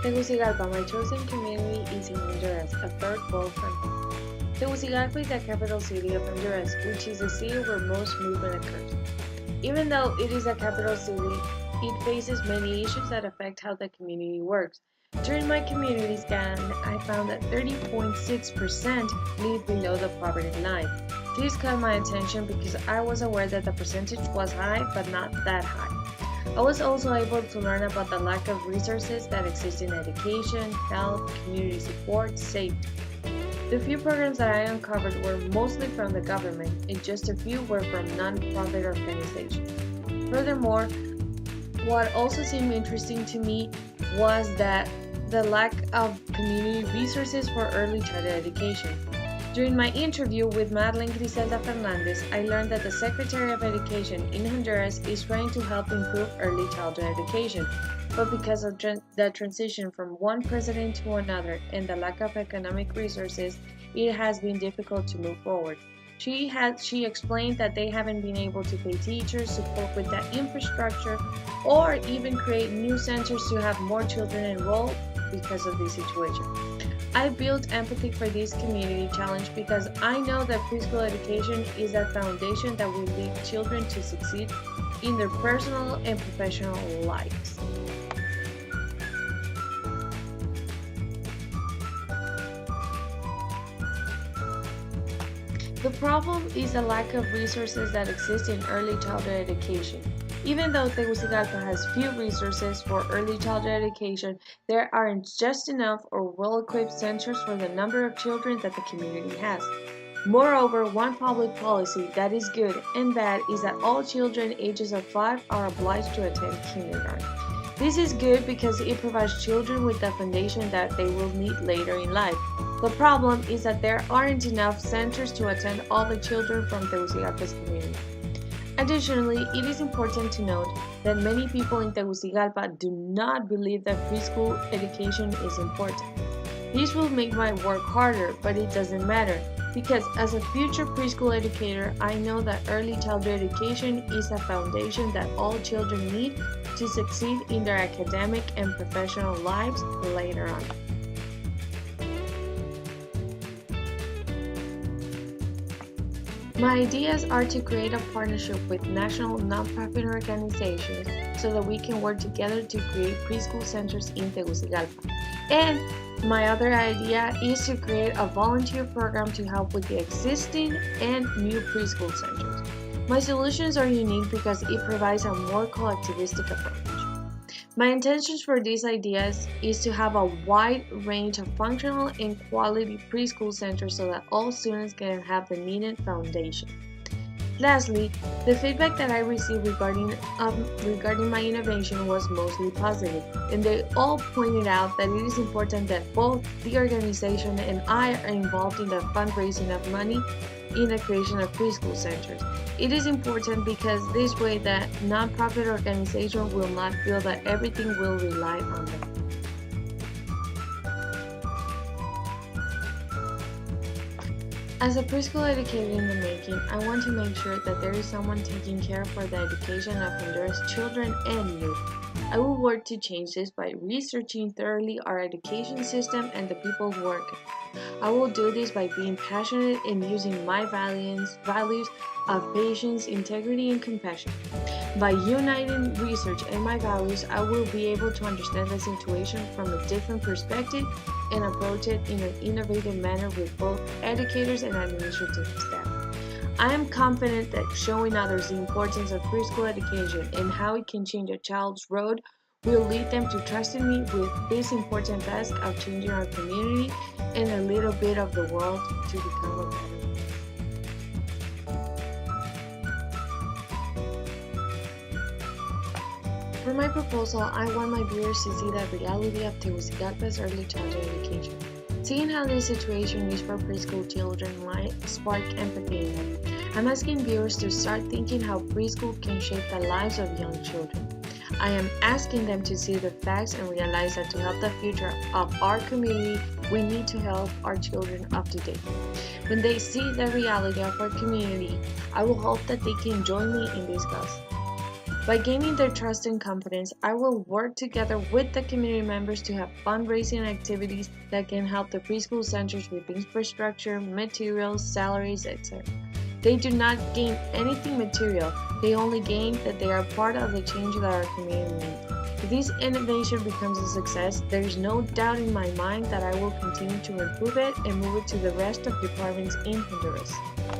Tegucigalpa, my chosen community, is in Honduras, a third world country. Tegucigalpa is the capital city of Honduras, which is the city where most movement occurs. Even though it is a capital city, it faces many issues that affect how the community works. During my community scan, I found that 30.6% live below the poverty line. This caught my attention because I was aware that the percentage was high, but not that high. I was also able to learn about the lack of resources that exist in education, health, community support, safety. The few programs that I uncovered were mostly from the government, and just a few were from non-profit organizations. Furthermore, what also seemed interesting to me was that the lack of community resources for early childhood education. During my interview with Madeleine Griselda Fernandez, I learned that the Secretary of Education in Honduras is trying to help improve early childhood education, but because of the transition from one president to another and the lack of economic resources, it has been difficult to move forward. She explained that they haven't been able to pay teachers, support with the infrastructure, or even create new centers to have more children enrolled because of this situation. I built empathy for this community challenge because I know that preschool education is a foundation that will lead children to succeed in their personal and professional lives. The problem is the lack of resources that exist in early childhood education. Even though Tegucigalpa has few resources for early childhood education, there aren't just enough or well-equipped centers for the number of children that the community has. Moreover, one public policy that is good and bad is that all children ages of 5 are obliged to attend kindergarten. This is good because it provides children with the foundation that they will need later in life. The problem is that there aren't enough centers to attend all the children from Tegucigalpa's community. Additionally, it is important to note that many people in Tegucigalpa do not believe that preschool education is important. This will make my work harder, but it doesn't matter, because as a future preschool educator, I know that early childhood education is a foundation that all children need to succeed in their academic and professional lives later on. My ideas are to create a partnership with national nonprofit organizations so that we can work together to create preschool centers in Tegucigalpa. And my other idea is to create a volunteer program to help with the existing and new preschool centers. My solutions are unique because it provides a more collectivistic approach. My intentions for these ideas is to have a wide range of functional and quality preschool centers so that all students can have the needed foundation. Lastly, the feedback that I received regarding my innovation was mostly positive, and they all pointed out that it is important that both the organization and I are involved in the fundraising of money in the creation of preschool centers. It is important because this way the nonprofit organization will not feel that everything will rely on them. As a preschool educator in the making, I want to make sure that there is someone taking care for the education of Honduras children and youth. I will work to change this by researching thoroughly our education system and the people who work it. I will do this by being passionate and using my values of patience, integrity, and compassion. By uniting research and my values, I will be able to understand the situation from a different perspective and approach it in an innovative manner with both educators and administrative staff. I am confident that showing others the importance of preschool education and how it can change a child's road will lead them to trusting me with this important task of changing our community and a little bit of the world to become a better place. For my proposal, I want my viewers to see the reality of Tegucigalpa's early childhood education. Seeing how this situation is for preschool children might spark empathy in them. I'm asking viewers to start thinking how preschool can shape the lives of young children. I am asking them to see the facts and realize that to help the future of our community, we need to help our children up to date. When they see the reality of our community, I will hope that they can join me in this cause. By gaining their trust and confidence, I will work together with the community members to have fundraising activities that can help the preschool centers with infrastructure, materials, salaries, etc. They do not gain anything material, they only gain that they are part of the change that our community needs. If this innovation becomes a success, there is no doubt in my mind that I will continue to improve it and move it to the rest of departments in Honduras.